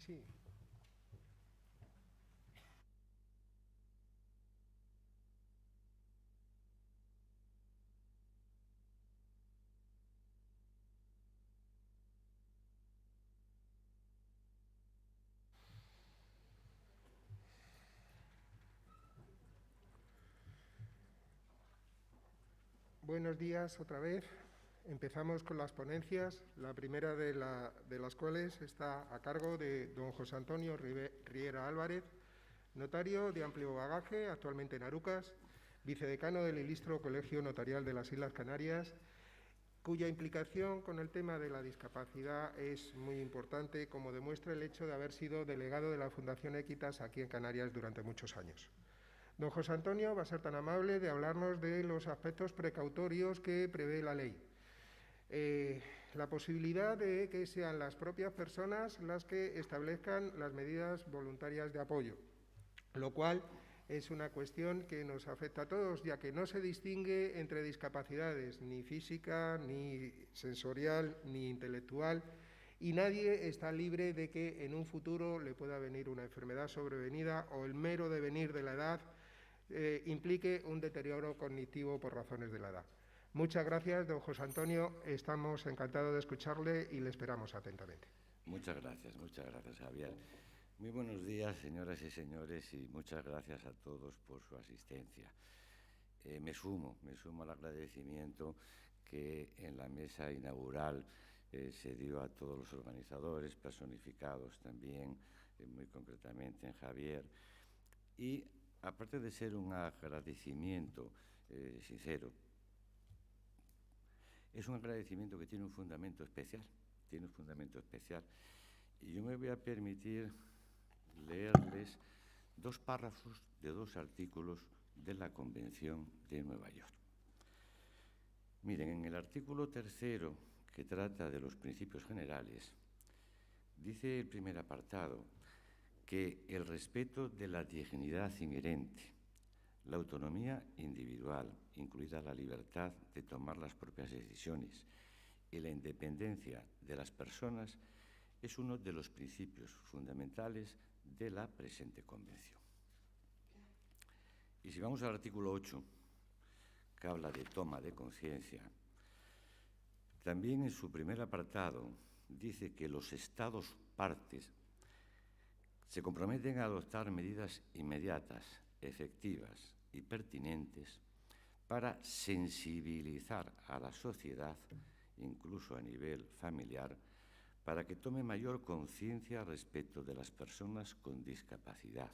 sí. Buenos días otra vez. Empezamos con las ponencias, la primera de las cuales está a cargo de don José Antonio Riera Álvarez, notario de amplio bagaje, actualmente en Arucas, vicedecano del Ilustro Colegio Notarial de las Islas Canarias, cuya implicación con el tema de la discapacidad es muy importante, como demuestra el hecho de haber sido delegado de la Fundación Equitas aquí en Canarias durante muchos años. Don José Antonio va a ser tan amable de hablarnos de los aspectos precautorios que prevé la ley. La posibilidad de que sean las propias personas las que establezcan las medidas voluntarias de apoyo, lo cual es una cuestión que nos afecta a todos, ya que no se distingue entre discapacidades ni física, ni sensorial, ni intelectual, y nadie está libre de que en un futuro le pueda venir una enfermedad sobrevenida o el mero devenir de la edad implique un deterioro cognitivo por razones de la edad. Muchas gracias, don José Antonio. Estamos encantados de escucharle y le esperamos atentamente. Muchas gracias, Javier. Muy buenos días, señoras y señores, y muchas gracias a todos por su asistencia. Me sumo al agradecimiento que en la mesa inaugural se dio a todos los organizadores, personificados también, muy concretamente en Javier. Y aparte de ser un agradecimiento sincero, es un agradecimiento que tiene un fundamento especial. Y yo me voy a permitir leerles 2 párrafos de 2 artículos de la Convención de Nueva York. Miren, en el artículo 3º, que trata de los principios generales, dice el primer apartado que el respeto de la dignidad inherente, la autonomía individual, incluida la libertad de tomar las propias decisiones, y la independencia de las personas es uno de los principios fundamentales de la presente Convención. Y si vamos al artículo 8, que habla de toma de conciencia, también en su primer apartado dice que los Estados partes se comprometen a adoptar medidas inmediatas, efectivas y pertinentes para sensibilizar a la sociedad, incluso a nivel familiar, para que tome mayor conciencia respecto de las personas con discapacidad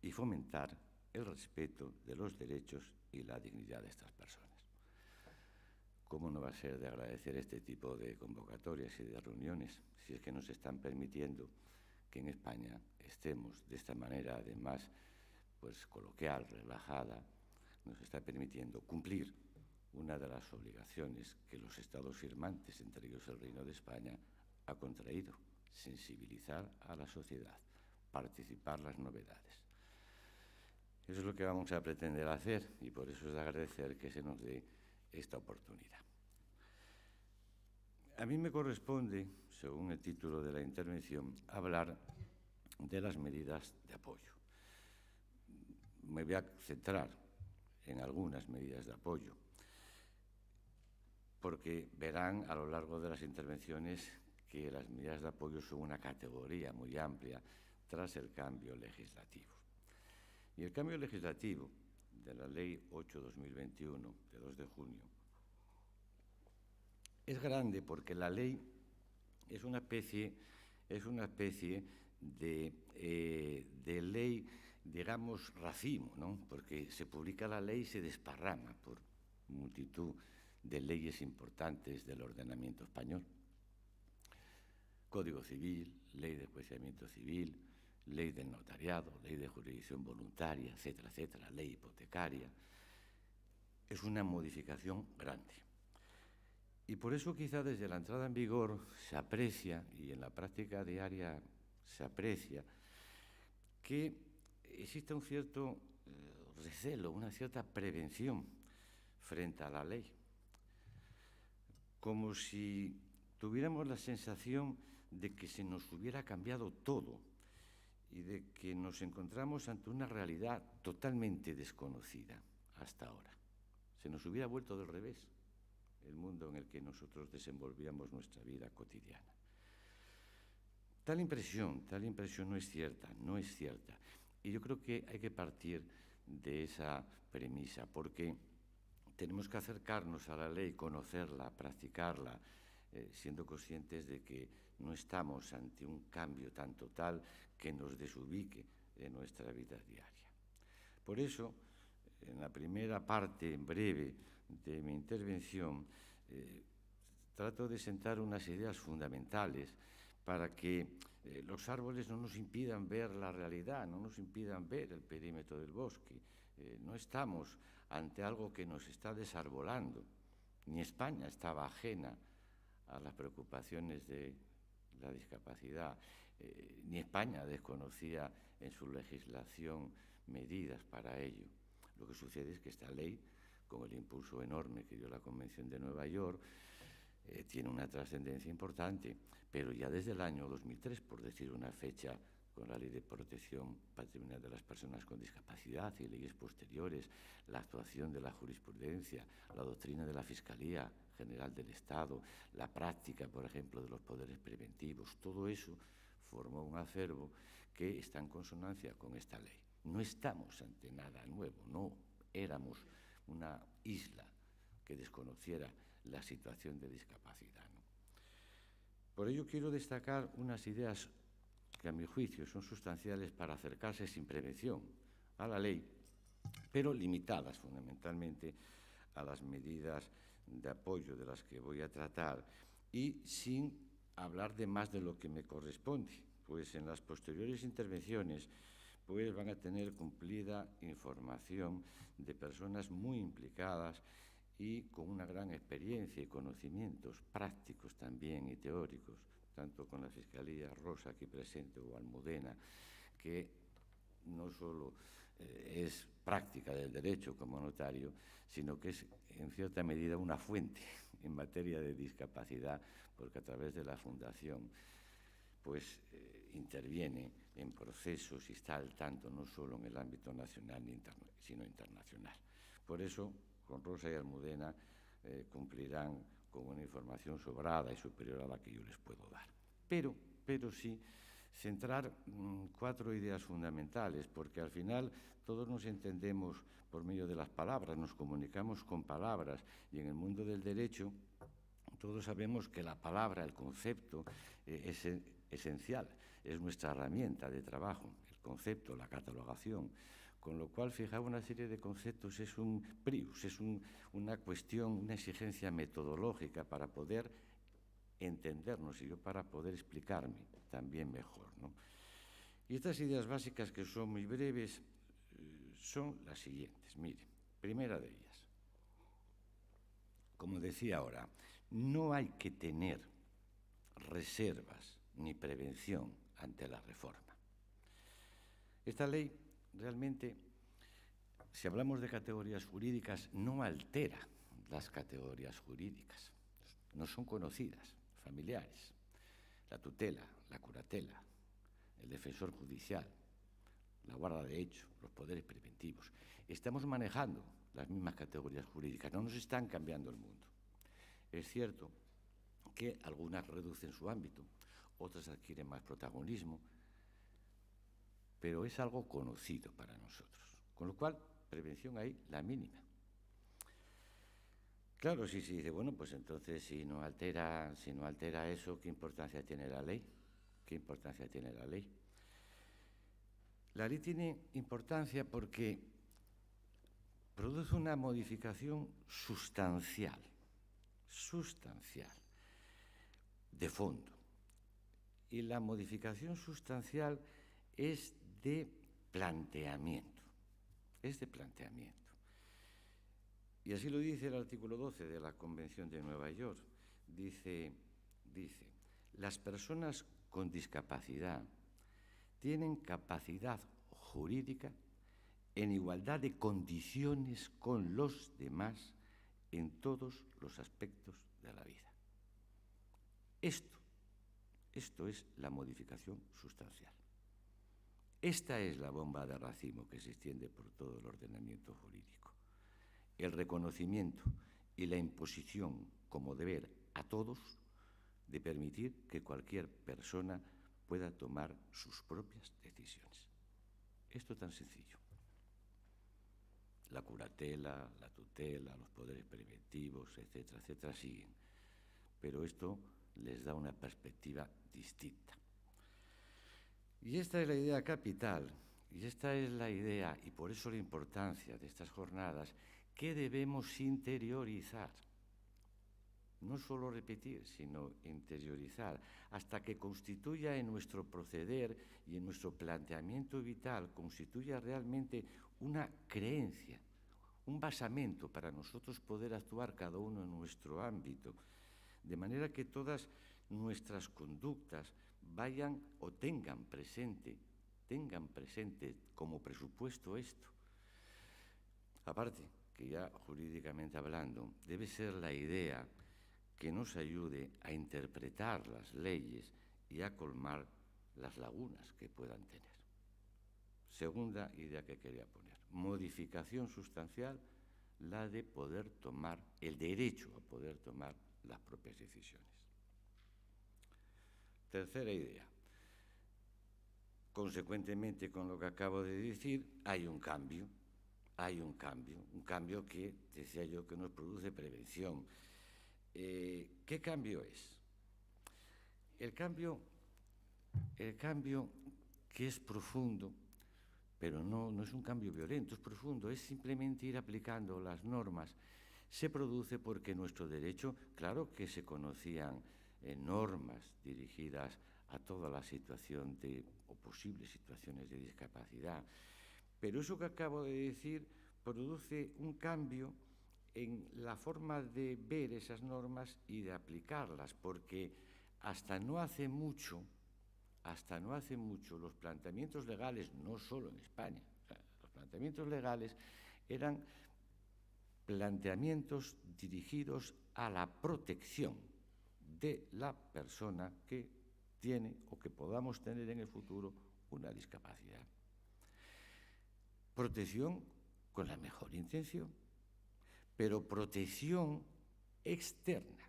y fomentar el respeto de los derechos y la dignidad de estas personas. ¿Cómo no va a ser de agradecer este tipo de convocatorias y de reuniones si es que nos están permitiendo que en España estemos de esta manera, además, pues coloquial, relajada, nos está permitiendo cumplir una de las obligaciones que los Estados firmantes, entre ellos el Reino de España, ha contraído: sensibilizar a la sociedad, participar las novedades. Eso es lo que vamos a pretender hacer y por eso es de agradecer que se nos dé esta oportunidad. A mí me corresponde, según el título de la intervención, hablar de las medidas de apoyo. Me voy a centrar en algunas medidas de apoyo, porque verán a lo largo de las intervenciones que las medidas de apoyo son una categoría muy amplia tras el cambio legislativo. Y el cambio legislativo de la Ley 8/2021, de 2 de junio, es grande porque la ley es una especie de ley, digamos, racimo, ¿no? Porque se publica la ley y se desparrama por multitud de leyes importantes del ordenamiento español. Código Civil, Ley de Enjuiciamiento Civil, Ley del Notariado, Ley de Jurisdicción Voluntaria, etcétera, etcétera, Ley hipotecaria. Es una modificación grande. Y por eso quizá desde la entrada en vigor se aprecia, y en la práctica diaria se aprecia, que existe un cierto recelo, una cierta prevención frente a la ley. Como si tuviéramos la sensación de que se nos hubiera cambiado todo y de que nos encontramos ante una realidad totalmente desconocida hasta ahora. Se nos hubiera vuelto del revés el mundo en el que nosotros desenvolvíamos nuestra vida cotidiana. Tal impresión no es cierta, no es cierta. Y yo creo que hay que partir de esa premisa, porque tenemos que acercarnos a la ley, conocerla, practicarla, siendo conscientes de que no estamos ante un cambio tan total que nos desubique en nuestra vida diaria. Por eso, en la primera parte breve de mi intervención, trato de sentar unas ideas fundamentales para que los árboles no nos impidan ver la realidad, no nos impidan ver el perímetro del bosque. No estamos ante algo que nos está desarbolando. Ni España estaba ajena a las preocupaciones de la discapacidad, ni España desconocía en su legislación medidas para ello. Lo que sucede es que esta ley, con el impulso enorme que dio la Convención de Nueva York, tiene una trascendencia importante, pero ya desde el año 2003, por decir una fecha, con la Ley de Protección Patrimonial de las Personas con Discapacidad y leyes posteriores, la actuación de la jurisprudencia, la doctrina de la Fiscalía General del Estado, la práctica, por ejemplo, de los poderes preventivos, todo eso formó un acervo que está en consonancia con esta ley. No estamos ante nada nuevo, no éramos una isla que desconociera la situación de discapacidad, ¿no? Por ello quiero destacar unas ideas que a mi juicio son sustanciales para acercarse sin prevención a la ley, pero limitadas fundamentalmente a las medidas de apoyo de las que voy a tratar y sin hablar de más de lo que me corresponde, pues en las posteriores intervenciones pues van a tener cumplida información de personas muy implicadas y con una gran experiencia y conocimientos prácticos también y teóricos, tanto con la Fiscalía Rosa aquí presente o Almudena, que no solo es práctica del derecho como notario, sino que es en cierta medida una fuente en materia de discapacidad, porque a través de la Fundación pues interviene en procesos y está al tanto no solo en el ámbito nacional sino internacional. Por eso, con Rosa y Almudena cumplirán con una información sobrada y superior a la que yo les puedo dar. Pero sí centrar 4 ideas fundamentales, porque al final todos nos entendemos por medio de las palabras, nos comunicamos con palabras, y en el mundo del derecho todos sabemos que la palabra, el concepto, es esencial, es nuestra herramienta de trabajo, el concepto, la catalogación, con lo cual fijar una serie de conceptos es un prius, es una cuestión, una exigencia metodológica para poder entendernos y yo para poder explicarme también mejor, ¿no? Y estas ideas básicas, que son muy breves, son las siguientes. Mire, primera de ellas, como decía ahora, no hay que tener reservas ni prevención ante la reforma. Esta ley realmente, si hablamos de categorías jurídicas, no altera las categorías jurídicas, no son conocidas, familiares, la tutela, la curatela, el defensor judicial, la guarda de hecho, los poderes preventivos. Estamos manejando las mismas categorías jurídicas, no nos están cambiando el mundo. Es cierto que algunas reducen su ámbito, otras adquieren más protagonismo, pero es algo conocido para nosotros, con lo cual, prevención ahí, la mínima. Claro, si se dice, bueno, pues entonces si no altera eso, ¿qué importancia tiene la ley? ¿Qué importancia tiene la ley? La ley tiene importancia porque produce una modificación sustancial, de fondo. Y la modificación sustancial es de planteamiento, Y así lo dice el artículo 12 de la Convención de Nueva York. Dice, las personas con discapacidad tienen capacidad jurídica en igualdad de condiciones con los demás en todos los aspectos de la vida. Esto es la modificación sustancial. Esta es la bomba de racimo que se extiende por todo el ordenamiento jurídico. El reconocimiento y la imposición como deber a todos de permitir que cualquier persona pueda tomar sus propias decisiones. Esto tan sencillo. La curatela, la tutela, los poderes preventivos, etcétera, etcétera, siguen. Pero esto les da una perspectiva distinta. Y esta es la idea capital, y esta es la idea, y por eso la importancia de estas jornadas, que debemos interiorizar. No solo repetir, sino interiorizar, hasta que constituya en nuestro proceder y en nuestro planteamiento vital, constituya realmente una creencia, un basamento para nosotros poder actuar cada uno en nuestro ámbito, de manera que todas nuestras conductas vayan o tengan presente como presupuesto esto. Aparte, que ya jurídicamente hablando, debe ser la idea que nos ayude a interpretar las leyes y a colmar las lagunas que puedan tener. Segunda idea que quería poner, modificación sustancial, la de poder tomar, el derecho a poder tomar las propias decisiones. Tercera idea, consecuentemente con lo que acabo de decir, hay un cambio que, decía yo, que nos produce prevención. ¿Qué cambio es? El cambio que es profundo, pero no es un cambio violento, es profundo, es simplemente ir aplicando las normas. Se produce porque nuestro derecho, claro que se conocían normas dirigidas a toda la situación o posibles situaciones de discapacidad, pero eso que acabo de decir produce un cambio en la forma de ver esas normas y de aplicarlas, porque hasta no hace mucho los planteamientos legales, no solo en España, los planteamientos legales eran planteamientos dirigidos a la protección de la persona que tiene o que podamos tener en el futuro una discapacidad. Protección con la mejor intención, pero protección externa.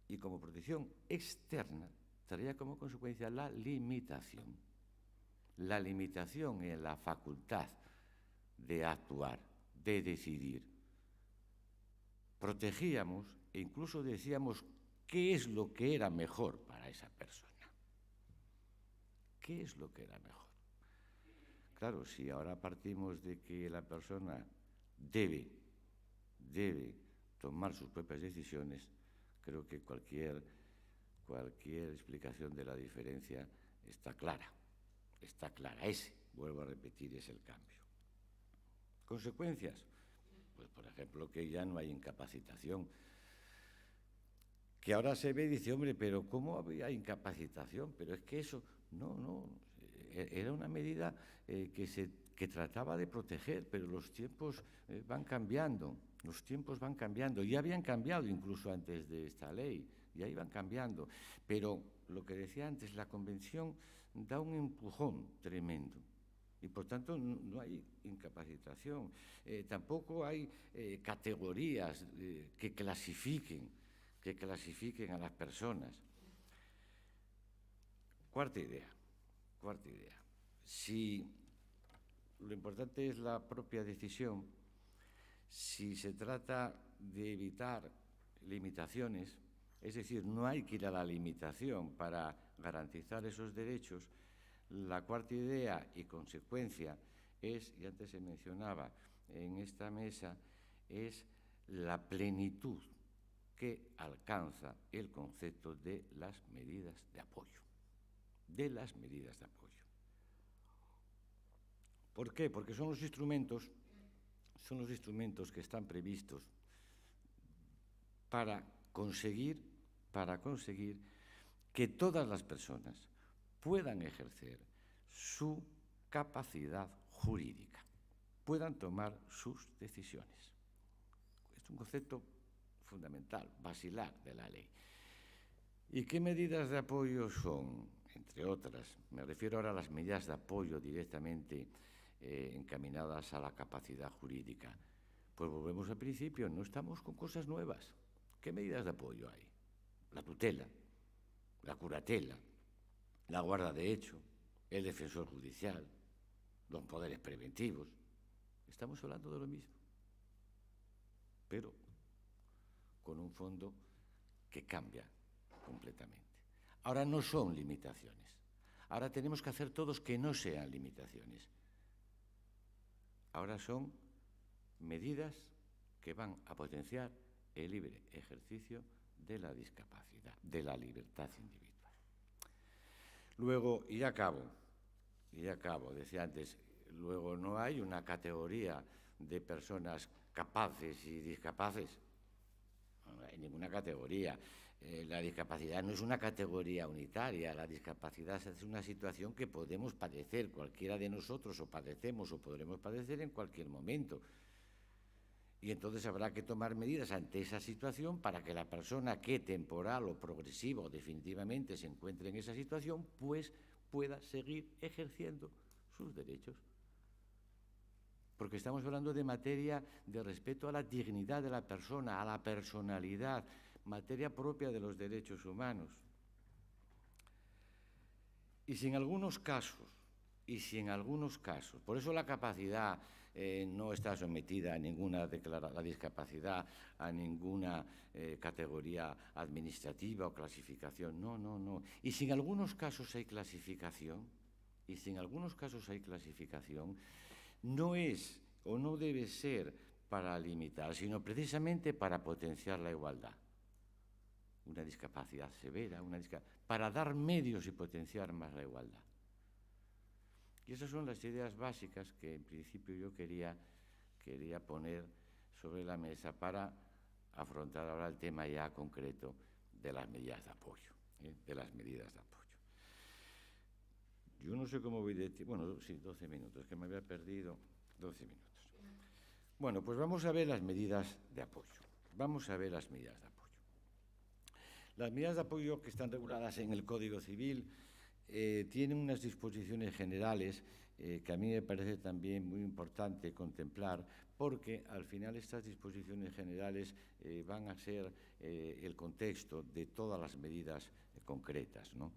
Y como protección externa traía como consecuencia la limitación en la facultad de actuar, de decidir. Protegíamos e incluso decíamos qué es lo que era mejor para esa persona. ¿Qué es lo que era mejor? Claro, si ahora partimos de que la persona debe tomar sus propias decisiones, creo que cualquier explicación de la diferencia está clara. Vuelvo a repetir, es el cambio. ¿Consecuencias? Pues, por ejemplo, que ya no hay incapacitación. Que ahora se ve y dice, hombre, pero ¿cómo había incapacitación? Pero es que eso, no, era una medida que trataba de proteger, pero los tiempos van cambiando, ya habían cambiado incluso antes de esta ley, ya iban cambiando, pero lo que decía antes, la Convención da un empujón tremendo y por tanto no hay incapacitación, tampoco hay categorías que clasifiquen a las personas. Cuarta idea. Si lo importante es la propia decisión, si se trata de evitar limitaciones, es decir, no hay que ir a la limitación para garantizar esos derechos, la cuarta idea y consecuencia es, y antes se mencionaba en esta mesa, es la plenitud que alcanza el concepto de las medidas de apoyo. ¿Por qué? Porque son los instrumentos que están previstos para conseguir que todas las personas puedan ejercer su capacidad jurídica, puedan tomar sus decisiones. Es un concepto fundamental, basilar de la ley. ¿Y qué medidas de apoyo son? Entre otras, me refiero ahora a las medidas de apoyo directamente encaminadas a la capacidad jurídica. Pues volvemos al principio, no estamos con cosas nuevas. ¿Qué medidas de apoyo hay? La tutela, la curatela, la guarda de hecho, el defensor judicial, los poderes preventivos. Estamos hablando de lo mismo, pero con un fondo que cambia completamente. Ahora no son limitaciones. Ahora tenemos que hacer todos que no sean limitaciones. Ahora son medidas que van a potenciar el libre ejercicio de la discapacidad, de la libertad individual. Luego, y ya acabo, decía antes, luego no hay una categoría de personas capaces y discapaces. No hay ninguna categoría. La discapacidad no es una categoría unitaria. La discapacidad es una situación que podemos padecer cualquiera de nosotros, o padecemos o podremos padecer en cualquier momento. Y entonces habrá que tomar medidas ante esa situación para que la persona que temporal o progresiva o definitivamente se encuentre en esa situación, pues pueda seguir ejerciendo sus derechos. Porque estamos hablando de materia de respeto a la dignidad de la persona, a la personalidad, materia propia de los derechos humanos. Y si en algunos casos, por eso la capacidad no está sometida a ninguna la discapacidad, a ninguna categoría administrativa o clasificación, no. Y si en algunos casos hay clasificación, no es o no debe ser para limitar, sino precisamente para potenciar la igualdad. Una discapacidad severa, para dar medios y potenciar más la igualdad. Y esas son las ideas básicas que en principio yo quería poner sobre la mesa para afrontar ahora el tema ya concreto de las medidas de apoyo. Yo no sé cómo voy de tiempo. Bueno, sí, 12 minutos, que me había perdido 12 minutos. Bueno, pues vamos a ver las medidas de apoyo. Las medidas de apoyo que están reguladas en el Código Civil tienen unas disposiciones generales que a mí me parece también muy importante contemplar, porque al final estas disposiciones generales van a ser el contexto de todas las medidas concretas, ¿no?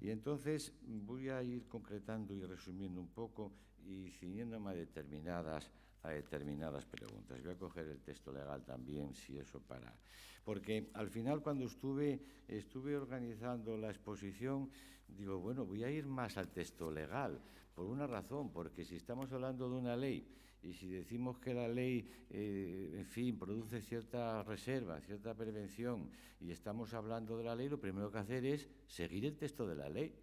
Y entonces voy a ir concretando y resumiendo un poco y ciñéndome a determinadas preguntas. Voy a coger el texto legal también, si eso para... Porque al final, cuando estuve organizando la exposición, digo, bueno, voy a ir más al texto legal, por una razón, porque si estamos hablando de una ley y si decimos que la ley, en fin, produce cierta reserva, cierta prevención, y estamos hablando de la ley, lo primero que hacer es seguir el texto de la ley.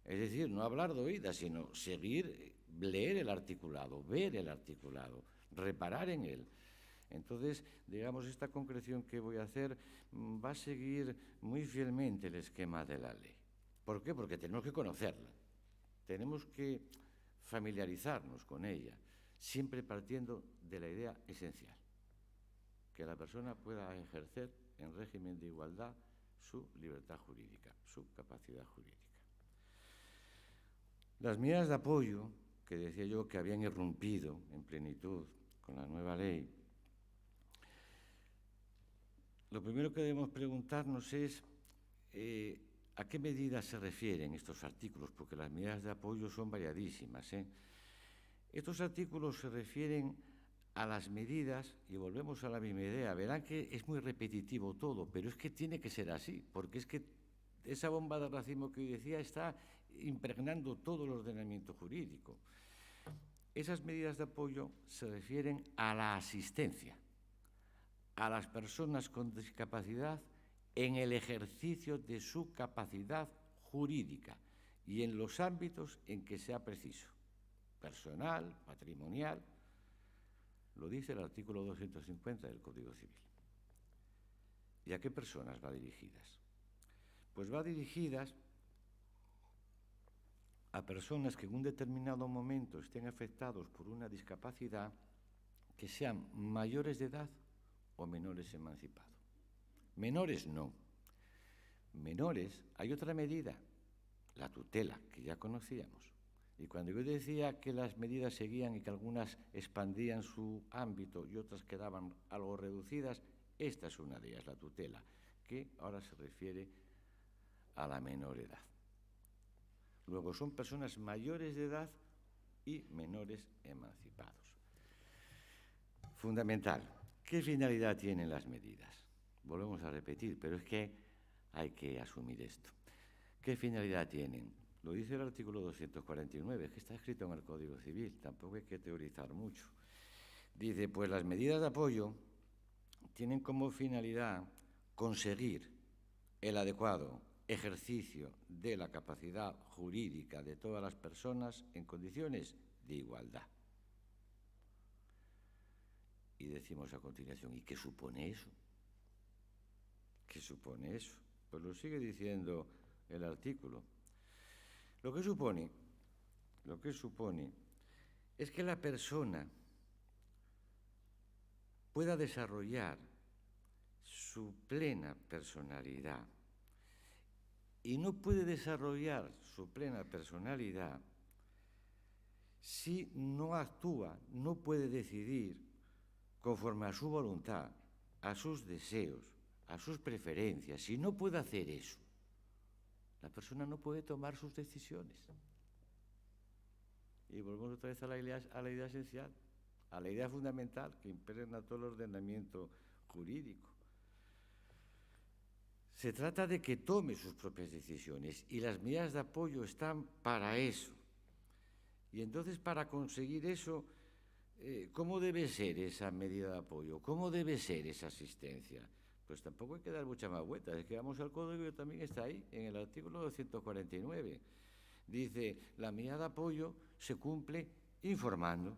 Es decir, no hablar de oídas, sino seguir, leer el articulado, ver el articulado, reparar en él. Entonces, digamos, esta concreción que voy a hacer va a seguir muy fielmente el esquema de la ley. ¿Por qué? Porque tenemos que conocerla, tenemos que familiarizarnos con ella, siempre partiendo de la idea esencial, que la persona pueda ejercer en régimen de igualdad su libertad jurídica, su capacidad jurídica. Las medidas de apoyo, que decía yo que habían irrumpido en plenitud con la nueva ley, lo primero que debemos preguntarnos es ¿a qué medidas se refieren estos artículos? Porque las medidas de apoyo son variadísimas. Estos artículos se refieren a las medidas, y volvemos a la misma idea, verán que es muy repetitivo todo, pero es que tiene que ser así, porque es que esa bomba de racimo que decía está impregnando todo el ordenamiento jurídico. Esas medidas de apoyo se refieren a la asistencia a las personas con discapacidad en el ejercicio de su capacidad jurídica y en los ámbitos en que sea preciso, personal, patrimonial, lo dice el artículo 250 del Código Civil. ¿Y a qué personas va dirigidas? Pues va dirigidas a personas que en un determinado momento estén afectados por una discapacidad, que sean mayores de edad o menores emancipados. Menores no, menores hay otra medida, la tutela, que ya conocíamos. Y cuando yo decía que las medidas seguían y que algunas expandían su ámbito y otras quedaban algo reducidas, esta es una de ellas, la tutela, que ahora se refiere a la menor edad. Luego son personas mayores de edad y menores emancipados. Fundamental, ¿qué finalidad tienen las medidas? Volvemos a repetir, pero es que hay que asumir esto. ¿Qué finalidad tienen? Lo dice el artículo 249, que está escrito en el Código Civil, tampoco hay que teorizar mucho. Dice, pues las medidas de apoyo tienen como finalidad conseguir el adecuado ejercicio de la capacidad jurídica de todas las personas en condiciones de igualdad. Y decimos a continuación, ¿y qué supone eso? ¿Qué supone eso? Pues lo sigue diciendo el artículo. Lo que supone es que la persona pueda desarrollar su plena personalidad y no puede desarrollar su plena personalidad si no actúa, no puede decidir conforme a su voluntad, a sus deseos, a sus preferencias. Si no puede hacer eso, la persona no puede tomar sus decisiones. Y volvemos otra vez a la idea esencial, a la idea fundamental que impregna todo el ordenamiento jurídico. Se trata de que tome sus propias decisiones y las medidas de apoyo están para eso. Y entonces, para conseguir eso, ¿cómo debe ser esa medida de apoyo? ¿Cómo debe ser esa asistencia? Pues tampoco hay que dar mucha más vueltas. Es que vamos al código y también está ahí, en el artículo 249. Dice, la medida de apoyo se cumple informando,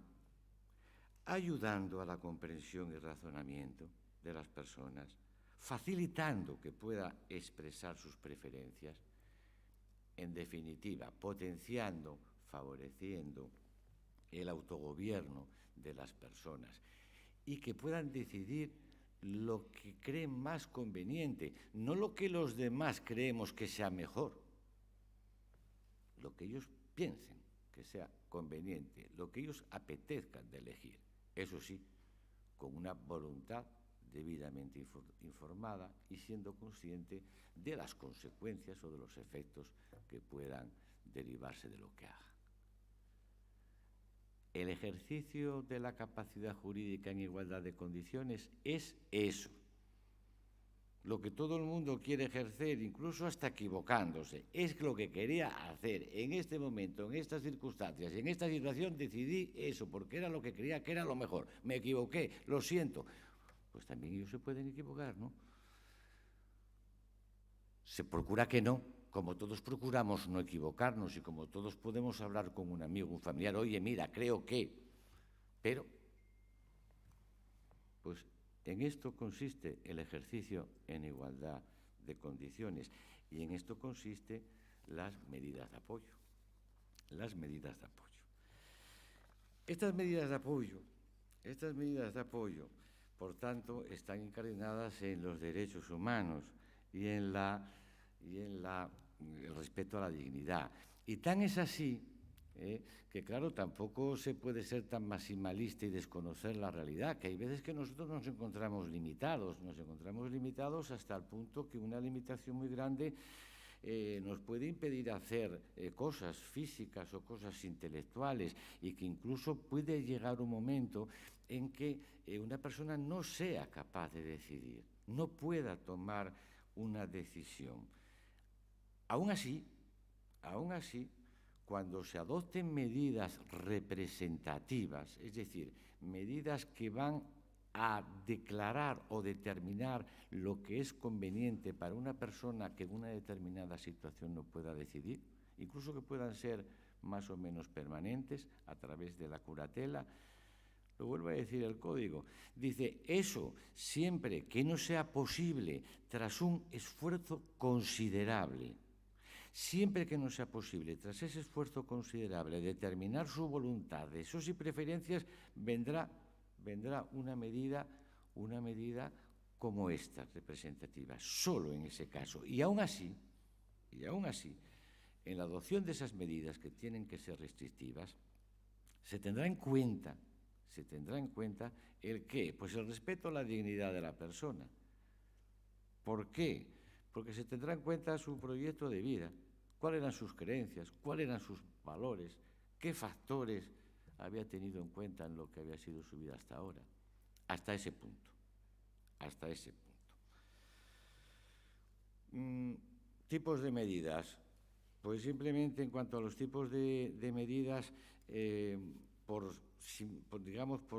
ayudando a la comprensión y razonamiento de las personas, facilitando que pueda expresar sus preferencias, en definitiva, potenciando, favoreciendo el autogobierno de las personas y que puedan decidir lo que creen más conveniente, no lo que los demás creemos que sea mejor, lo que ellos piensen que sea conveniente, lo que ellos apetezcan de elegir, eso sí, con una voluntad debidamente informada y siendo consciente de las consecuencias o de los efectos que puedan derivarse de lo que haga. El ejercicio de la capacidad jurídica en igualdad de condiciones es eso. Lo que todo el mundo quiere ejercer, incluso hasta equivocándose, es lo que quería hacer en este momento, en estas circunstancias, en esta situación, decidí eso, porque era lo que creía que era lo mejor. Me equivoqué, lo siento. Pues también ellos se pueden equivocar, ¿no? Se procura que no, como todos procuramos no equivocarnos y como todos podemos hablar con un amigo, un familiar, oye, mira, creo que... Pero, pues en esto consiste el ejercicio en igualdad de condiciones y en esto consiste las medidas de apoyo. Las medidas de apoyo. Estas medidas de apoyo, por tanto, están incardinadas en los derechos humanos y en el respeto a la dignidad. Y tan es así que, claro, tampoco se puede ser tan maximalista y desconocer la realidad, que hay veces que nosotros nos encontramos limitados hasta el punto que una limitación muy grande nos puede impedir hacer cosas físicas o cosas intelectuales y que incluso puede llegar un momento en que una persona no sea capaz de decidir, no pueda tomar una decisión. Aún así, cuando se adopten medidas representativas, es decir, medidas que van a declarar o determinar lo que es conveniente para una persona que en una determinada situación no pueda decidir, incluso que puedan ser más o menos permanentes a través de la curatela. Lo vuelvo a decir el Código. Dice, eso siempre que no sea posible tras un esfuerzo considerable. Siempre que no sea posible, tras ese esfuerzo considerable, determinar su voluntad, deseos y preferencias, vendrá una medida como estas representativas, solo en ese caso. Y aún así, en la adopción de esas medidas que tienen que ser restrictivas, se tendrá en cuenta el qué, pues el respeto a la dignidad de la persona. ¿Por qué? Porque se tendrá en cuenta su proyecto de vida, cuáles eran sus creencias, cuáles eran sus valores, qué factores había tenido en cuenta en lo que había sido su vida hasta ahora, hasta ese punto. Tipos de medidas. Pues simplemente en cuanto a los tipos de medidas, por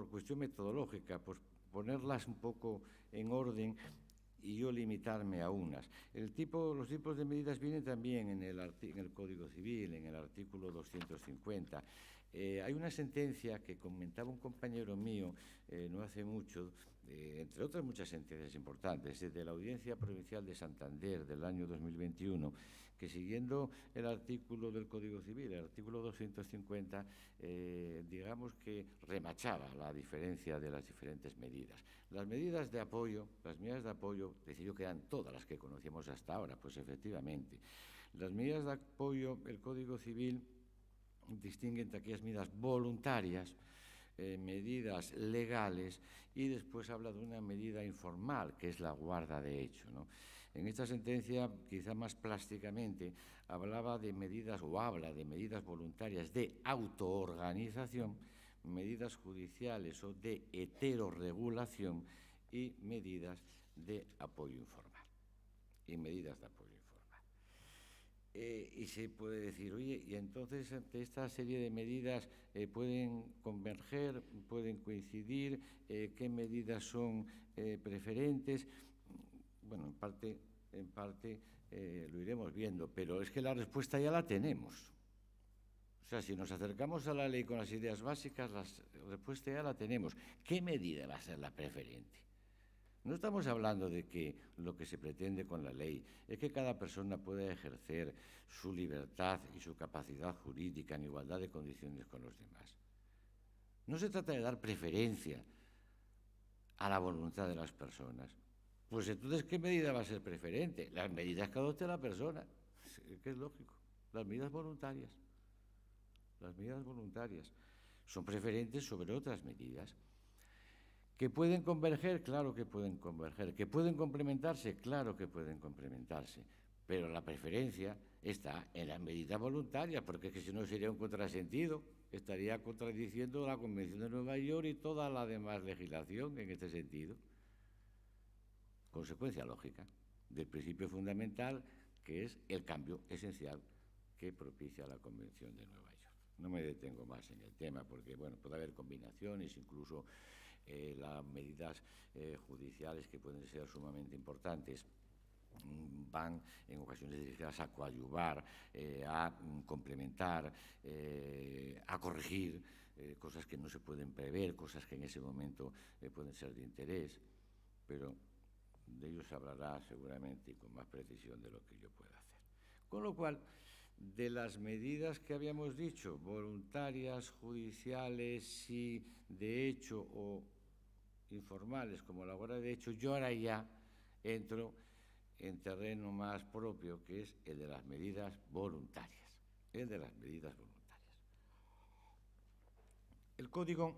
cuestión metodológica, pues ponerlas un poco en orden y yo limitarme a unas. Los tipos de medidas vienen también en el Código Civil, en el artículo 250. Hay una sentencia que comentaba un compañero mío no hace mucho, entre otras muchas sentencias importantes, de la Audiencia Provincial de Santander del año 2021, que siguiendo el artículo del Código Civil, el artículo 250, digamos que remachaba la diferencia de las diferentes medidas. Las medidas de apoyo, decidió que eran todas las que conocíamos hasta ahora, pues efectivamente. Las medidas de apoyo, el Código Civil distingue entre aquellas medidas voluntarias, medidas legales, y después habla de una medida informal, que es la guarda de hecho, ¿no? En esta sentencia, quizá más plásticamente, habla de medidas voluntarias de autoorganización, medidas judiciales o de heterorregulación y medidas de apoyo informal. Y se puede decir, oye, y entonces ante esta serie de medidas pueden converger, pueden coincidir, ¿qué medidas son preferentes? Bueno, en parte lo iremos viendo, pero es que la respuesta ya la tenemos. O sea, si nos acercamos a la ley con las ideas básicas, la respuesta ya la tenemos. ¿Qué medida va a ser la preferente? No estamos hablando de que lo que se pretende con la ley es que cada persona pueda ejercer su libertad y su capacidad jurídica en igualdad de condiciones con los demás. No se trata de dar preferencia a la voluntad de las personas. Pues entonces, ¿qué medida va a ser preferente? Las medidas que adopte la persona, que es lógico. Las medidas voluntarias son preferentes sobre otras medidas. ¿Que pueden converger? Claro que pueden converger. ¿Que pueden complementarse? Claro que pueden complementarse. Pero la preferencia está en las medidas voluntarias, porque es que si no sería un contrasentido, estaría contradiciendo la Convención de Nueva York y toda la demás legislación en este sentido. Consecuencia lógica del principio fundamental, que es el cambio esencial que propicia la Convención de Nueva York. No me detengo más en el tema, porque bueno, puede haber combinaciones, incluso las medidas judiciales que pueden ser sumamente importantes van en ocasiones dirigidas a coadyuvar, a complementar, a corregir cosas que no se pueden prever, cosas que en ese momento pueden ser de interés, pero de ello se hablará seguramente y con más precisión de lo que yo pueda hacer. Con lo cual, de las medidas que habíamos dicho, voluntarias, judiciales y de hecho o informales como la guarda de hecho, yo ahora ya entro en terreno más propio, que es el de las medidas voluntarias. El Código,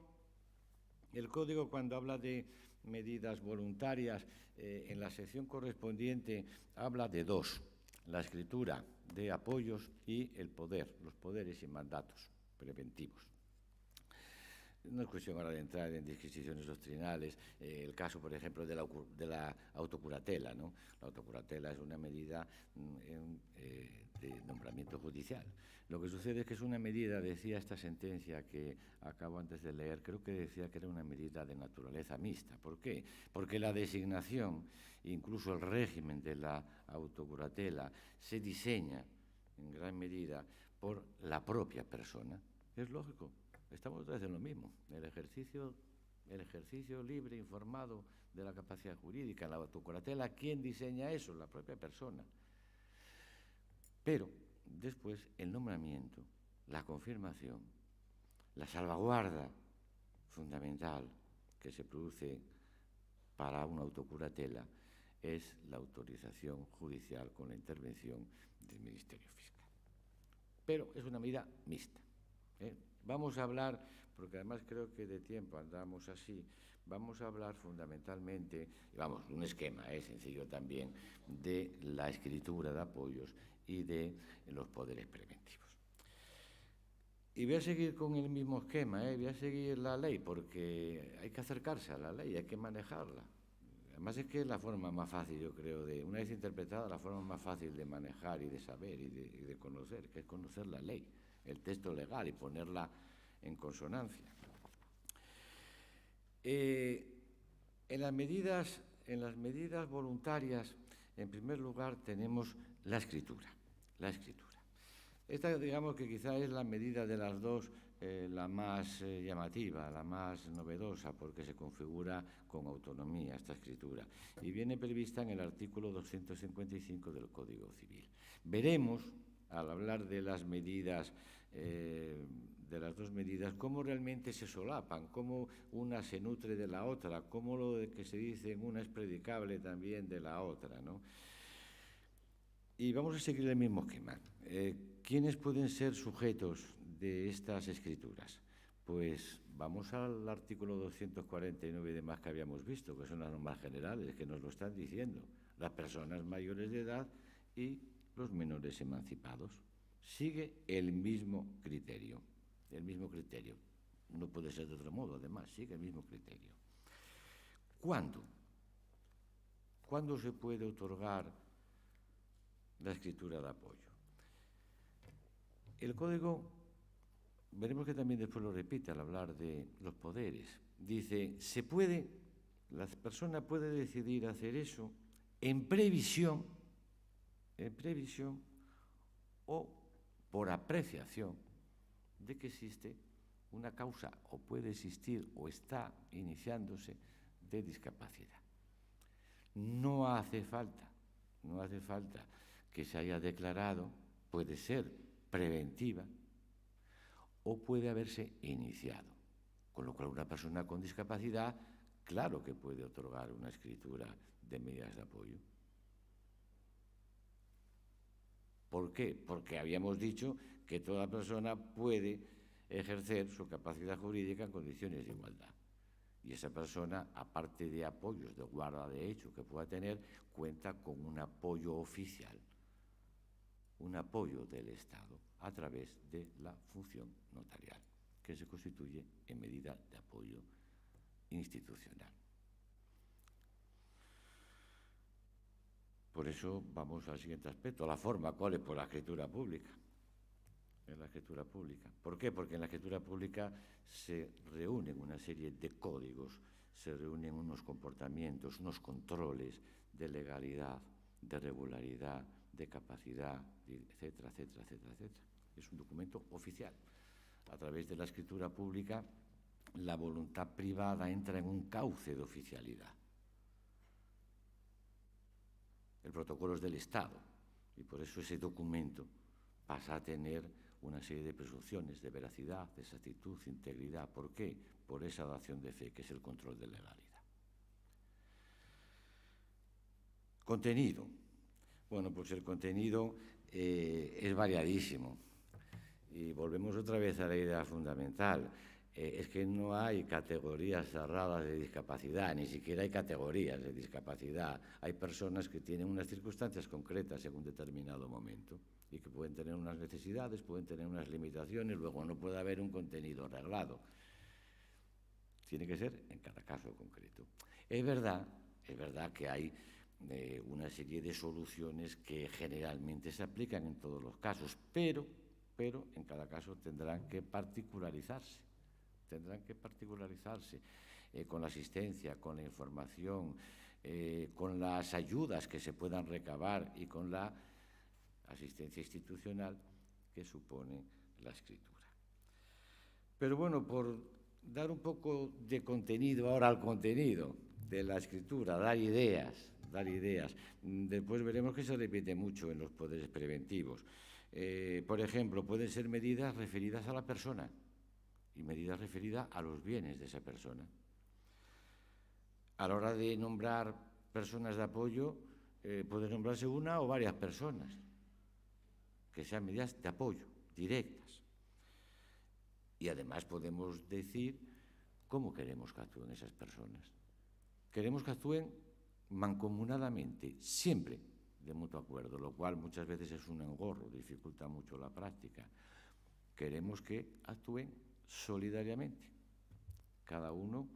cuando habla de medidas voluntarias, en la sección correspondiente habla de dos: la escritura de apoyos y el poder, los poderes y mandatos preventivos. No es cuestión ahora de entrar en disquisiciones doctrinales. El caso, por ejemplo, de la autocuratela, ¿no? La autocuratela es una medida de nombramiento judicial. Lo que sucede es que es una medida, decía esta sentencia que acabo antes de leer, creo que decía que era una medida de naturaleza mixta. ¿Por qué? Porque la designación, incluso el régimen de la autocuratela, se diseña en gran medida por la propia persona. Es lógico. Estamos otra vez en lo mismo, el ejercicio libre, informado de la capacidad jurídica, la autocuratela. ¿Quién diseña eso? La propia persona. Pero después el nombramiento, la confirmación, la salvaguarda fundamental que se produce para una autocuratela es la autorización judicial con la intervención del Ministerio Fiscal. Pero es una medida mixta. Vamos a hablar, porque además creo que de tiempo andamos así, vamos a hablar fundamentalmente, vamos, un esquema sencillo también, de la escritura de apoyos y de los poderes preventivos. Y voy a seguir con el mismo esquema, voy a seguir la ley, porque hay que acercarse a la ley, hay que manejarla. Además es que es la forma más fácil, yo creo, una vez interpretada, la forma más fácil de manejar y de saber y de conocer, que es conocer la ley, el texto legal y ponerla en consonancia. En las medidas voluntarias, en primer lugar, tenemos la escritura. Esta, digamos que quizá es la medida de las dos la más llamativa, la más novedosa, porque se configura con autonomía esta escritura y viene prevista en el artículo 255 del Código Civil. Veremos, al hablar de las medidas, de las dos medidas, cómo realmente se solapan, cómo una se nutre de la otra, cómo lo que se dice en una es predicable también de la otra, ¿no? Y vamos a seguir el mismo esquema. ¿Quiénes pueden ser sujetos de estas escrituras? Pues vamos al artículo 249 y demás que habíamos visto, que son las normas generales, que nos lo están diciendo. Las personas mayores de edad y los menores emancipados. Sigue el mismo criterio. No puede ser de otro modo, además, sigue el mismo criterio. ¿Cuándo? ¿Cuándo se puede otorgar la escritura de apoyo? El Código, veremos que también después lo repite al hablar de los poderes. Dice, la persona puede decidir hacer eso en previsión o por apreciación de que existe una causa o puede existir o está iniciándose de discapacidad. No hace falta que se haya declarado, puede ser preventiva o puede haberse iniciado. Con lo cual una persona con discapacidad, claro que puede otorgar una escritura de medidas de apoyo. ¿Por qué? Porque habíamos dicho que toda persona puede ejercer su capacidad jurídica en condiciones de igualdad. Y esa persona, aparte de apoyos de guarda de hecho que pueda tener, cuenta con un apoyo oficial, un apoyo del Estado a través de la función notarial, que se constituye en medida de apoyo institucional. Por eso vamos al siguiente aspecto, la forma, ¿cuál es? Por la escritura pública. En la escritura pública. ¿Por qué? Porque en la escritura pública se reúnen una serie de códigos, se reúnen unos comportamientos, unos controles de legalidad, de regularidad, de capacidad, etcétera, etcétera, etcétera, etcétera. Es un documento oficial. A través de la escritura pública, la voluntad privada entra en un cauce de oficialidad. El protocolo es del Estado y por eso ese documento pasa a tener una serie de presunciones de veracidad, de exactitud, integridad. ¿Por qué? Por esa dación de fe, que es el control de legalidad. Contenido. Bueno, pues el contenido es variadísimo. Y volvemos otra vez a la idea fundamental. Es que no hay categorías cerradas de discapacidad, ni siquiera hay categorías de discapacidad. Hay personas que tienen unas circunstancias concretas en un determinado momento y que pueden tener unas necesidades, pueden tener unas limitaciones, luego no puede haber un contenido arreglado. Tiene que ser en cada caso concreto. Es verdad que hay una serie de soluciones que generalmente se aplican en todos los casos, pero en cada caso tendrán que particularizarse con la asistencia, con la información, con las ayudas que se puedan recabar y con la asistencia institucional que supone la escritura. Pero bueno, por dar un poco de contenido ahora al contenido de la escritura, dar ideas. Después veremos que se repite mucho en los poderes preventivos. Por ejemplo, pueden ser medidas referidas a la persona y medidas referidas a los bienes de esa persona. a la hora de nombrar personas de apoyo, puede nombrarse una o varias personas, que sean medidas de apoyo directas. Y además podemos decir cómo queremos que actúen esas personas. Queremos que actúen mancomunadamente, siempre de mutuo acuerdo, lo cual muchas veces es un engorro, dificulta mucho la práctica. Queremos que actúen solidariamente, cada uno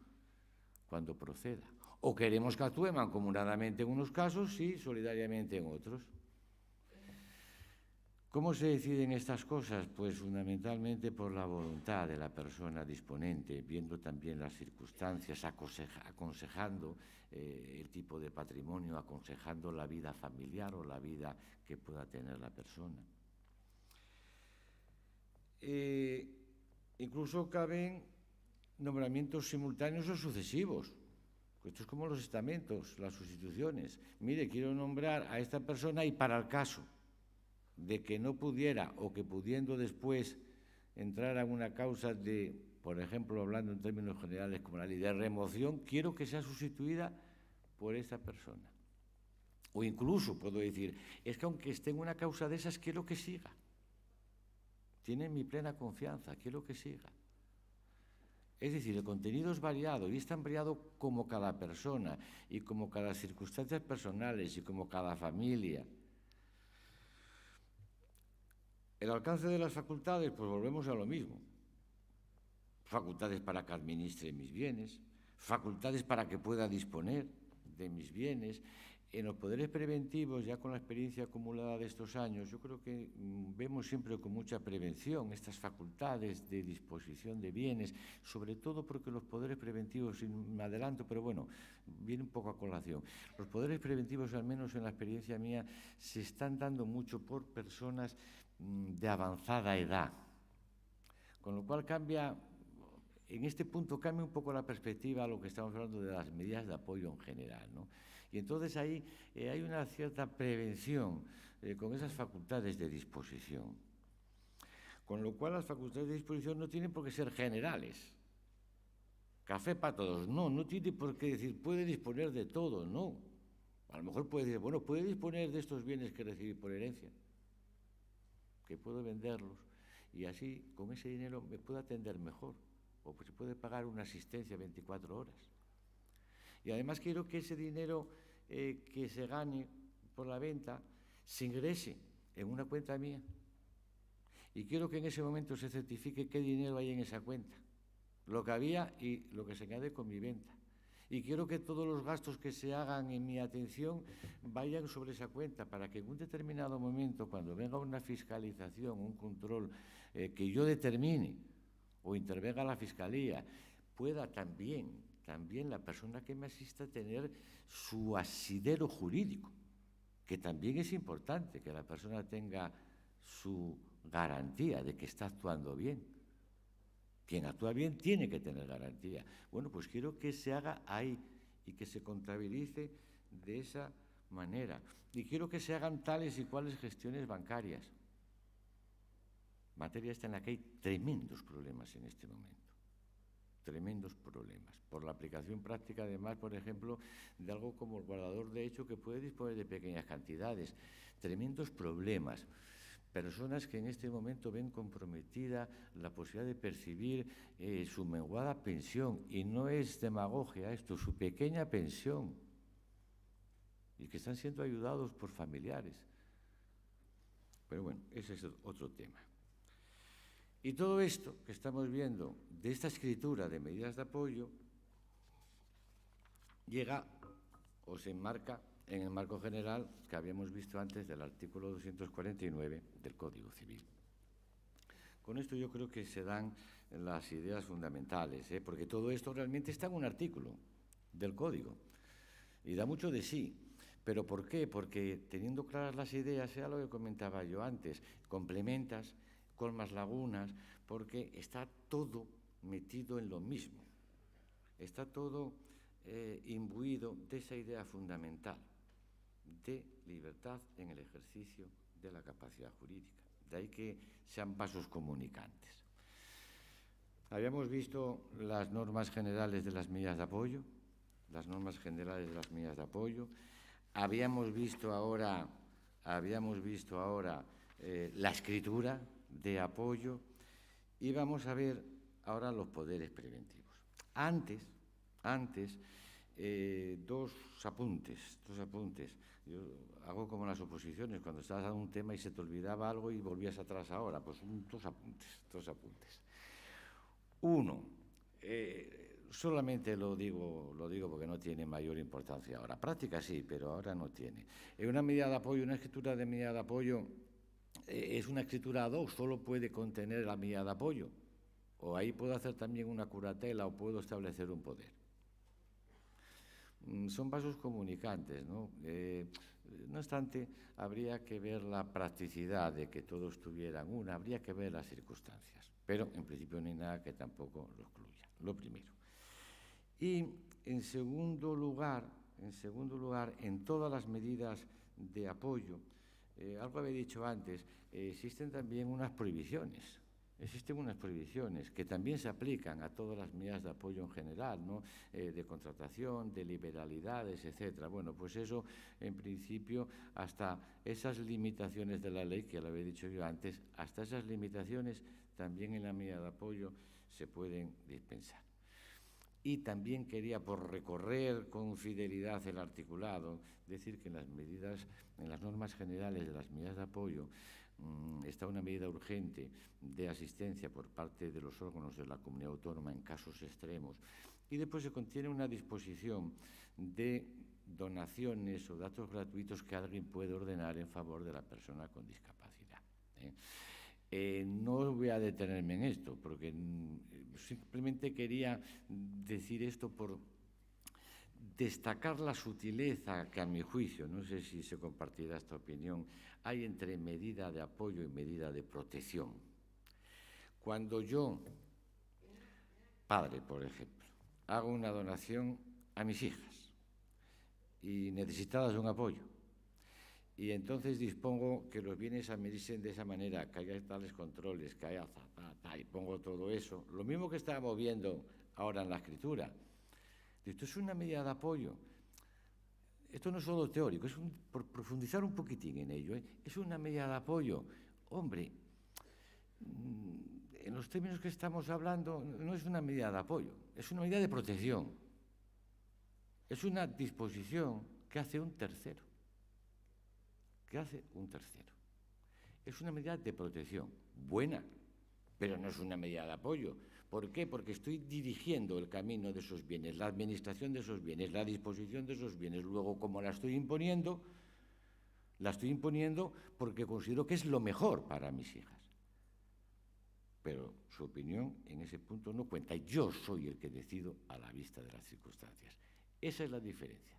cuando proceda. O queremos que actúen mancomunadamente en unos casos y solidariamente en otros. ¿Cómo se deciden estas cosas? Pues fundamentalmente por la voluntad de la persona disponente, viendo también las circunstancias, aconsejando el tipo de patrimonio, aconsejando la vida familiar o la vida que pueda tener la persona. Incluso caben nombramientos simultáneos o sucesivos. Esto es como los estamentos, las sustituciones. Mire, quiero nombrar a esta persona y para el caso de que no pudiera o que pudiendo después entrar a una causa de, por ejemplo, hablando en términos generales como la ley de remoción, quiero que sea sustituida por esta persona. O incluso puedo decir, es que aunque esté en una causa de esas, quiero que siga. Tiene mi plena confianza, quiero que siga. Es decir, el contenido es variado y es tan variado como cada persona y como cada circunstancias personales y como cada familia. El alcance de las facultades, pues volvemos a lo mismo. Facultades para que administre mis bienes, facultades para que pueda disponer de mis bienes. En los poderes preventivos, ya con la experiencia acumulada de estos años, yo creo que vemos siempre con mucha prevención estas facultades de disposición de bienes, sobre todo porque los poderes preventivos, me adelanto, pero bueno, viene un poco a colación. Los poderes preventivos, al menos en la experiencia mía, se están dando mucho por personas de avanzada edad, con lo cual cambia, en este punto cambia un poco la perspectiva a lo que estamos hablando de las medidas de apoyo en general, ¿no? Y entonces ahí hay una cierta prevención con esas facultades de disposición. Con lo cual las facultades de disposición no tienen por qué ser generales. Café para todos, no tiene por qué decir puede disponer de todo, no. A lo mejor puede decir, bueno, puede disponer de estos bienes que recibí por herencia, que puedo venderlos y así con ese dinero me puedo atender mejor o se puede pagar una asistencia 24 horas. Y además quiero que ese dinero que se gane por la venta se ingrese en una cuenta mía. Y quiero que en ese momento se certifique qué dinero hay en esa cuenta, lo que había y lo que se añade con mi venta. Y quiero que todos los gastos que se hagan en mi atención vayan sobre esa cuenta para que en un determinado momento, cuando venga una fiscalización, un control que yo determine o intervenga la Fiscalía, pueda también la persona que me asista tener su asidero jurídico, que también es importante que la persona tenga su garantía de que está actuando bien. Quien actúa bien tiene que tener garantía. Bueno, pues quiero que se haga ahí y que se contabilice de esa manera. Y quiero que se hagan tales y cuales gestiones bancarias. Materia esta en la que hay tremendos problemas en este momento. Tremendos problemas. Por la aplicación práctica, además, por ejemplo, de algo como el guardador de hecho que puede disponer de pequeñas cantidades. Tremendos problemas. Personas que en este momento ven comprometida la posibilidad de percibir su menguada pensión, y no es demagogia esto, su pequeña pensión, y que están siendo ayudados por familiares. Pero bueno, ese es otro tema. Y todo esto que estamos viendo de esta escritura de medidas de apoyo llega o se enmarca en el marco general que habíamos visto antes del artículo 249 del Código Civil. Con esto yo creo que se dan las ideas fundamentales, porque todo esto realmente está en un artículo del Código y da mucho de sí. ¿Pero por qué? Porque teniendo claras las ideas, sea lo que comentaba yo antes, complementas, colmas lagunas, porque está todo metido en lo mismo. Está todo imbuido de esa idea fundamental de libertad en el ejercicio de la capacidad jurídica. De ahí que sean vasos comunicantes. Habíamos visto las normas generales de las medidas de apoyo, las normas generales de las medidas de apoyo. Habíamos visto ahora la escritura de apoyo y vamos a ver ahora los poderes preventivos. Antes, dos apuntes. Yo hago como en las oposiciones, cuando estabas dando un tema y se te olvidaba algo y volvías atrás ahora. Pues dos apuntes. Uno, solamente lo digo porque no tiene mayor importancia ahora. Práctica sí, pero ahora no tiene. Una medida de apoyo, una escritura de medida de apoyo, es una escritura ad hoc, solo puede contener la medida de apoyo. O ahí puedo hacer también una curatela o puedo establecer un poder. Son vasos comunicantes, ¿no? No obstante, habría que ver la practicidad de que todos tuvieran una, habría que ver las circunstancias, pero en principio no hay nada que tampoco lo excluya, lo primero. Y en segundo lugar, en todas las medidas de apoyo, algo había dicho antes, existen también unas prohibiciones. Existen unas prohibiciones que también se aplican a todas las medidas de apoyo en general, ¿no? De contratación, de liberalidades, etcétera. Bueno, pues eso, en principio, hasta esas limitaciones de la ley, que ya lo había dicho yo antes, hasta esas limitaciones también en la medida de apoyo se pueden dispensar. Y también quería, por recorrer con fidelidad el articulado, decir que en las normas generales de las medidas de apoyo, está una medida urgente de asistencia por parte de los órganos de la comunidad autónoma en casos extremos, y después se contiene una disposición de donaciones o datos gratuitos que alguien puede ordenar en favor de la persona con discapacidad. No voy a detenerme en esto, porque simplemente quería decir esto por destacar la sutileza que, a mi juicio, no sé si se compartirá esta opinión, hay entre medida de apoyo y medida de protección. Cuando yo, padre, por ejemplo, hago una donación a mis hijas y necesitadas de un apoyo, y entonces dispongo que los bienes se administren de esa manera, que haya tales controles, que haya y pongo todo eso, lo mismo que estábamos viendo ahora en la escritura. Esto es una medida de apoyo. Esto no es solo teórico, es por profundizar un poquitín en ello, es una medida de apoyo. Hombre, en los términos que estamos hablando, no es una medida de apoyo, es una medida de protección. Es una disposición que hace un tercero. Es una medida de protección, buena, pero no es una medida de apoyo. ¿Por qué? Porque estoy dirigiendo el camino de esos bienes, la administración de esos bienes, la disposición de esos bienes. Luego, como la estoy imponiendo porque considero que es lo mejor para mis hijas. Pero su opinión en ese punto no cuenta. Yo soy el que decido a la vista de las circunstancias. Esa es la diferencia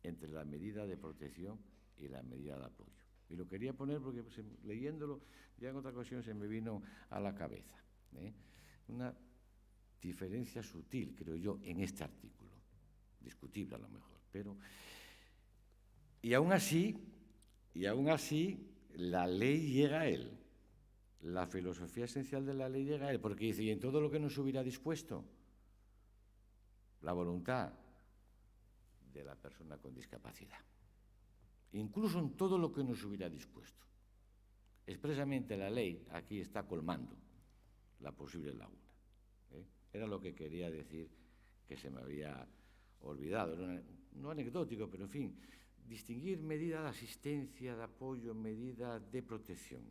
entre la medida de protección y la medida de apoyo. Y lo quería poner porque, pues, leyéndolo, ya en otra ocasión se me vino a la cabeza. Una diferencia sutil, creo yo, en este artículo. Discutible a lo mejor, pero... Y aún así, la ley llega a él. La filosofía esencial de la ley llega a él, porque dice, y en todo lo que nos hubiera dispuesto, la voluntad de la persona con discapacidad. Incluso en todo lo que nos hubiera dispuesto. Expresamente la ley aquí está colmando la posible laguna. Era lo que quería decir, que se me había olvidado. No anecdótico, pero en fin, distinguir medida de asistencia, de apoyo, medida de protección.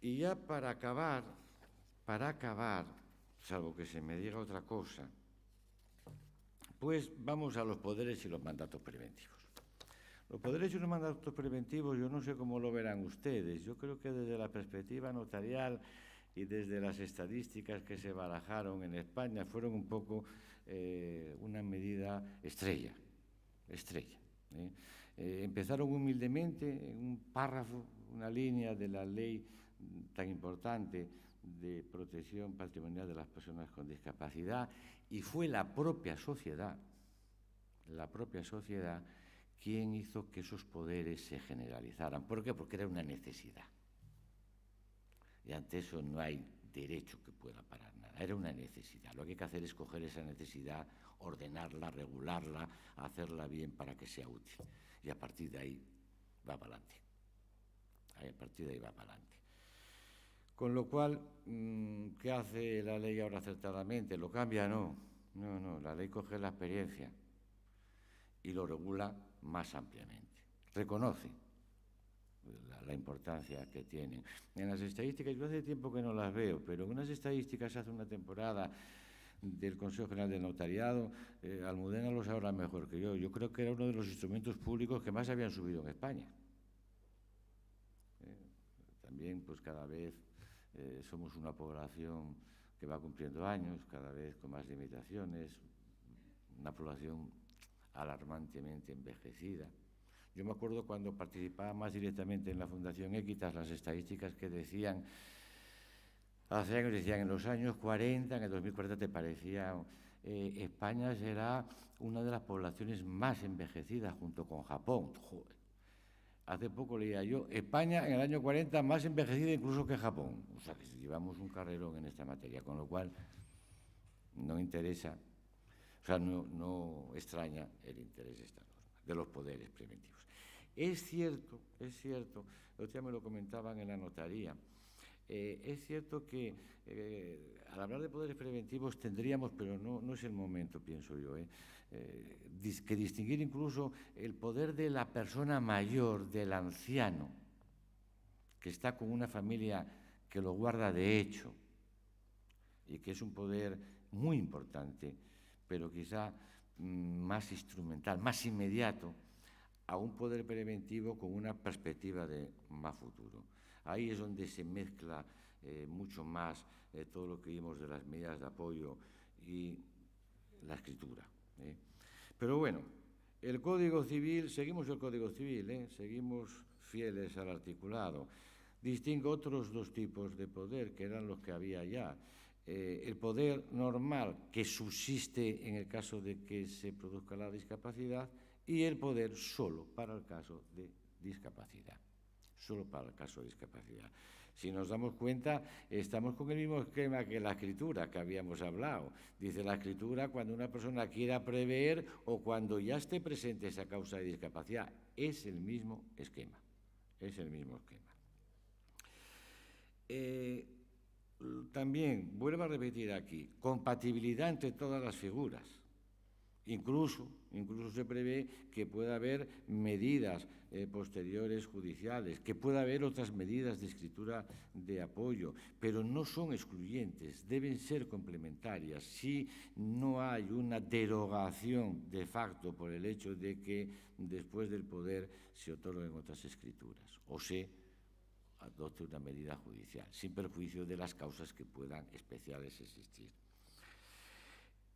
Y ya para acabar, salvo que se me diga otra cosa, pues vamos a los poderes y los mandatos preventivos. Los poderes y los mandatos preventivos, yo no sé cómo lo verán ustedes. Yo creo que desde la perspectiva notarial y desde las estadísticas que se barajaron en España, fueron un poco una medida estrella. Empezaron humildemente en un párrafo, una línea de la ley tan importante de protección patrimonial de las personas con discapacidad, y fue la propia sociedad quien hizo que esos poderes se generalizaran. ¿Por qué? Porque era una necesidad. Y ante eso no hay derecho que pueda parar nada. era una necesidad. Lo que hay que hacer es coger esa necesidad, ordenarla, regularla, hacerla bien para que sea útil. Y a partir de ahí va para adelante. Con lo cual, ¿qué hace la ley ahora acertadamente? ¿Lo cambia? No, la ley coge la experiencia y lo regula más ampliamente. Reconoce la importancia que tienen. En las estadísticas, yo hace tiempo que no las veo, pero en unas estadísticas hace una temporada del Consejo General del Notariado, Almudena lo sabrá mejor que yo creo que era uno de los instrumentos públicos que más habían subido en España. También, pues cada vez somos una población que va cumpliendo años, cada vez con más limitaciones, una población alarmantemente envejecida. Yo me acuerdo cuando participaba más directamente en la Fundación Equitas, las estadísticas que decían, hace años decían, en los años 40, en el 2040 te parecía, España será una de las poblaciones más envejecidas junto con Japón. Joder. Hace poco leía yo, España en el año 40 más envejecida incluso que Japón. O sea, que llevamos un carrerón en esta materia, con lo cual no interesa, o sea, no extraña el interés de esta norma, de los poderes preventivos. Es cierto, el otro día me lo comentaban en la notaría, es cierto que al hablar de poderes preventivos tendríamos, pero no es el momento, pienso yo, que distinguir incluso el poder de la persona mayor, del anciano, que está con una familia que lo guarda de hecho, y que es un poder muy importante, pero quizá más instrumental, más inmediato, a un poder preventivo con una perspectiva de más futuro. Ahí es donde se mezcla mucho más todo lo que vimos de las medidas de apoyo y la escritura. Pero bueno, el Código Civil, seguimos el Código Civil, seguimos fieles al articulado. Distingue otros dos tipos de poder, que eran los que había ya. El poder normal, que subsiste en el caso de que se produzca la discapacidad, y el poder solo para el caso de discapacidad. Solo para el caso de discapacidad. Si nos damos cuenta, estamos con el mismo esquema que la escritura que habíamos hablado. Dice la escritura cuando una persona quiera prever o cuando ya esté presente esa causa de discapacidad. Es el mismo esquema. También, vuelvo a repetir aquí, compatibilidad entre todas las figuras. Incluso se prevé que pueda haber medidas posteriores judiciales, que pueda haber otras medidas de escritura de apoyo, pero no son excluyentes, deben ser complementarias. Si no hay una derogación de facto por el hecho de que después del poder se otorguen otras escrituras o se adopte una medida judicial, sin perjuicio de las causas que puedan especiales existir.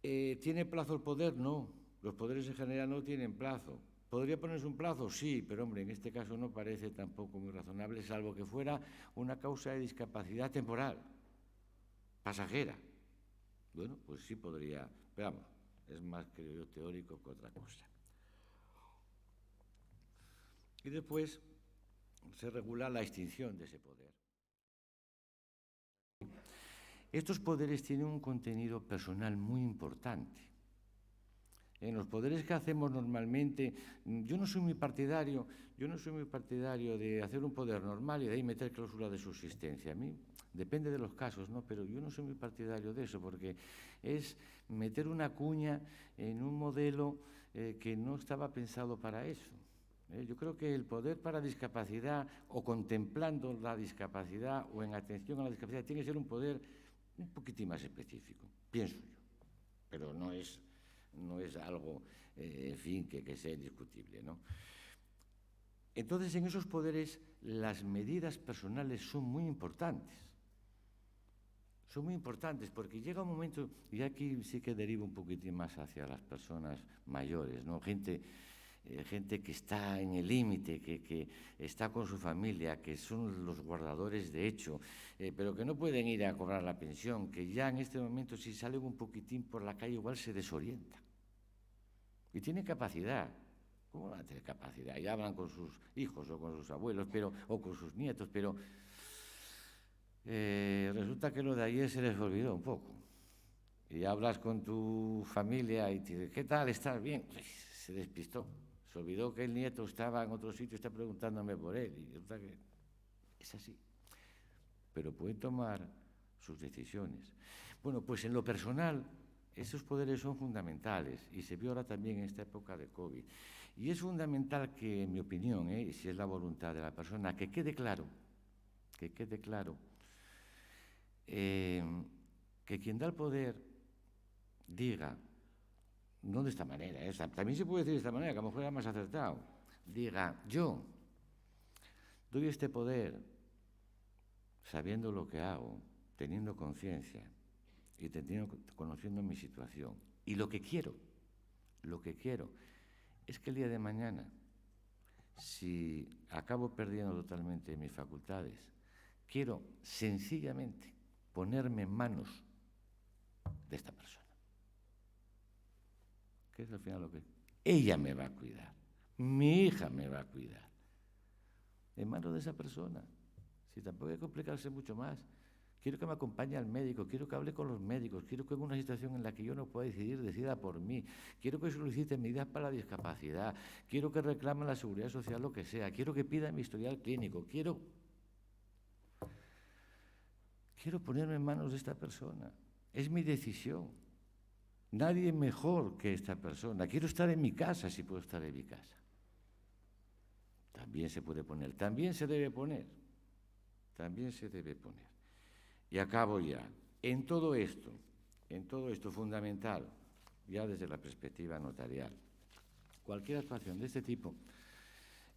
¿Tiene plazo el poder? No. Los poderes en general no tienen plazo. ¿Podría ponerse un plazo? Sí, pero hombre, en este caso no parece tampoco muy razonable, salvo que fuera una causa de discapacidad temporal, pasajera. Bueno, pues sí podría, pero vamos, es más, creo yo, teórico que otra cosa. Y después se regula la extinción de ese poder. Estos poderes tienen un contenido personal muy importante. En los poderes que hacemos normalmente, yo no soy muy partidario de hacer un poder normal y de ahí meter cláusula de subsistencia. A mí depende de los casos, ¿no? Pero yo no soy muy partidario de eso, porque es meter una cuña en un modelo que no estaba pensado para eso. Yo creo que el poder para discapacidad, o contemplando la discapacidad, o en atención a la discapacidad, tiene que ser un poder un poquitín más específico, pienso yo, pero no es algo, en fin, que sea indiscutible, ¿no? Entonces, en esos poderes, las medidas personales son muy importantes. Son muy importantes porque llega un momento, y aquí sí que derivo un poquitín más hacia las personas mayores, ¿no? Gente que está en el límite, que está con su familia, que son los guardadores de hecho, pero que no pueden ir a cobrar la pensión, que ya en este momento si salen un poquitín por la calle igual se desorientan. Y tienen capacidad. ¿Cómo van a tener capacidad? Y hablan con sus hijos o con sus abuelos o con sus nietos, pero resulta que lo de ayer se les olvidó un poco. y hablas con tu familia y te dices, ¿qué tal? ¿Estás bien? Pues, se despistó. Se olvidó que el nieto estaba en otro sitio y está preguntándome por él. Y resulta que es así. Pero pueden tomar sus decisiones. Bueno, pues en lo personal, esos poderes son fundamentales y se vio ahora también en esta época de COVID. Y es fundamental que, en mi opinión, si es la voluntad de la persona, que quede claro, que quien da el poder diga, no de esta manera, también se puede decir de esta manera, que a lo mejor era más acertado, diga, yo doy este poder sabiendo lo que hago, teniendo conciencia y conociendo mi situación. Y lo que quiero es que el día de mañana, si acabo perdiendo totalmente mis facultades, quiero sencillamente ponerme en manos de esta persona. Que es al final lo que... Ella me va a cuidar, mi hija me va a cuidar. En manos de esa persona. Si tampoco hay que complicarse mucho más. Quiero que me acompañe al médico, quiero que hable con los médicos, quiero que en una situación en la que yo no pueda decidir, decida por mí, quiero que solicite medidas para la discapacidad, quiero que reclame la seguridad social, lo que sea, quiero que pida mi historial clínico, quiero ponerme en manos de esta persona. Es mi decisión. Nadie mejor que esta persona. Quiero estar en mi casa si puedo estar en mi casa. También se puede poner, también se debe poner. Y acabo ya. En todo esto fundamental, ya desde la perspectiva notarial, cualquier actuación de este tipo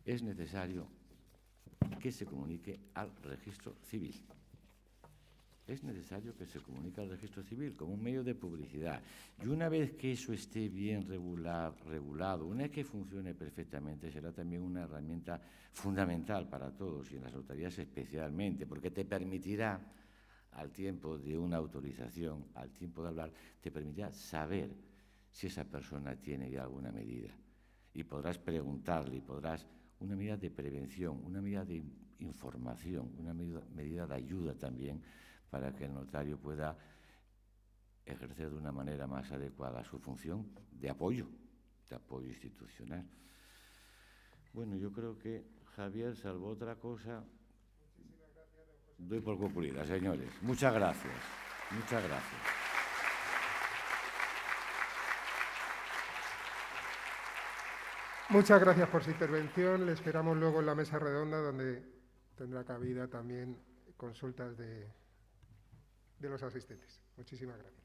es necesario que se comunique al registro civil. Es necesario que se comunique al registro civil como un medio de publicidad. Y una vez que eso esté bien regulado, una vez que funcione perfectamente, será también una herramienta fundamental para todos y en las notarías especialmente, porque te permitirá, al tiempo de una autorización, al tiempo de hablar, te permitirá saber si esa persona tiene ya alguna medida. Y podrás preguntarle, una medida de prevención, una medida de información, una medida de ayuda también, para que el notario pueda ejercer de una manera más adecuada su función de apoyo institucional. Bueno, yo creo que Javier, salvo otra cosa, doy por concluida, señores. Muchas gracias. Muchas gracias por su intervención. Le esperamos luego en la mesa redonda, donde tendrá cabida también consultas de los asistentes. Muchísimas gracias.